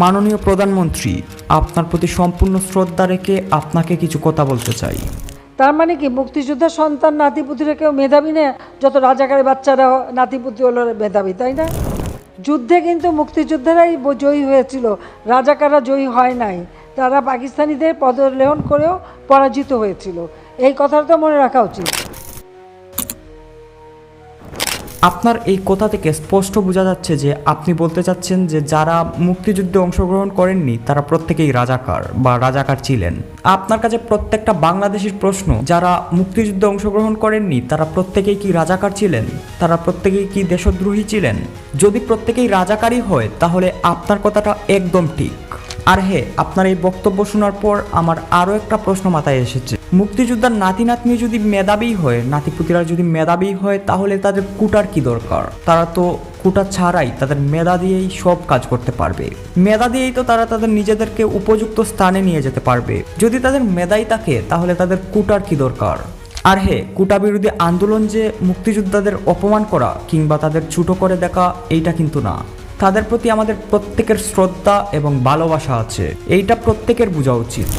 মাননীয় প্রধানমন্ত্রী, আপনার প্রতি সম্পূর্ণ শ্রদ্ধা রেখে আপনাকে কিছু কথা বলতে চাই। তার মানে কি মুক্তিযোদ্ধার সন্তান নাতিপুতিরা কেউ মেধাবী না? যত রাজাকারের বাচ্চারা নাতিপুতি হলো মেধাবী, তাই না? যুদ্ধে কিন্তু মুক্তিযোদ্ধারাই জয়ী হয়েছিল, রাজাকাররা জয়ী হয় নাই। তারা পাকিস্তানিদের পদলেহন করেও পরাজিত হয়েছিল। এই কথাটা তো মনে রাখা উচিত। আপনার এই কথা থেকে স্পষ্ট বোঝা যাচ্ছে যে আপনি বলতে চাচ্ছেন যে যারা মুক্তিযুদ্ধে অংশগ্রহণ করেননি তারা প্রত্যেকেই রাজাকার বা রাজাকার ছিলেন। আপনার কাছে প্রত্যেকটা বাংলাদেশির প্রশ্ন, যারা মুক্তিযুদ্ধে অংশগ্রহণ করেননি তারা প্রত্যেকেই কি রাজাকার ছিলেন? তারা প্রত্যেকেই কি দেশদ্রোহী ছিলেন? যদি প্রত্যেকেই রাজাকারই হয় তাহলে আপনার কথাটা একদম ঠিক। আর হ্যাঁ, আপনার এই বক্তব্য শোনার পর আমার আরও একটা প্রশ্ন মাথায় এসেছে। মুক্তিযোদ্ধার নাতি নাতনি যদি মেধাবী হয়, নাতিপুতিরা যদি মেধাবী হয়, তাহলে তাদের কুটার কি দরকার? তারা তো কুটা ছাড়াই তাদের মেধা দিয়েই সব কাজ করতে পারবে। মেধা দিয়েই তো তারা তাদের নিজেদেরকে উপযুক্ত স্থানে নিয়ে যেতে পারবে। যদি তাদের মেধাই থাকে তাহলে তাদের কুটার কি দরকার? আর হ্যাঁ, কুটা বিরোধী আন্দোলন যে মুক্তিযোদ্ধাদের অপমান করা কিংবা তাদের ছোট করে দেখা, এইটা কিন্তু না। তাদের প্রতি আমাদের প্রত্যেকের শ্রদ্ধা এবং ভালোবাসা আছে, এইটা প্রত্যেকের বোঝা উচিত।